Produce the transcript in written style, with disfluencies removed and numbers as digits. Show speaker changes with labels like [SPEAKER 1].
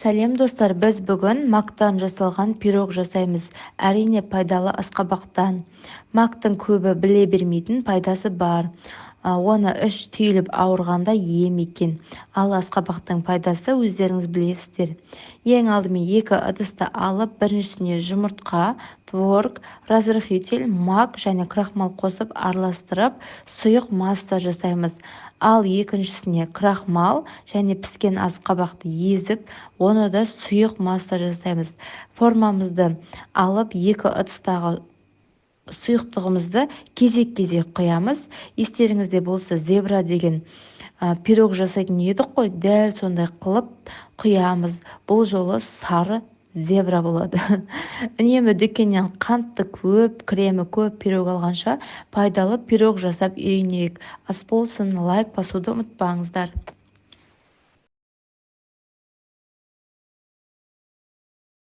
[SPEAKER 1] Сәлем достар, біз бүгін мактан жасалған пирог жасаймыз. Әрине пайдалы асқабақтан. Мактың көбі біле бермейтін пайдасы бар. Оны іш түйіліп ауырғанда ем екен. Ал асқабақтың пайдасы өздеріңіз білесіздер. Ең алдымен 2 ыдысты алып, біріншісіне жұмыртқа, творог, разрыхлитель, мак және крахмал қосып араластырып, сұйық масса жасаймыз. Ал екіншісіне крахмал және піскен асқабақты езіп, оны да сұйық масса жасаймыз. Формамызды алып, 2 ыдыстағы сұйықтығымызды кезек-кезек құямыз. Естеріңізде болса, зебра деген пирог жасайтын едік қой, дәл сондай қылып құямыз. Бұл жолы сары зебра болады. Үнемі дүкеннен қанты көп, кремі көп пирог алғанша пайдалы пирог жасап үйренейік. Ас болсын, лайк басуды ұмытпаңыздар.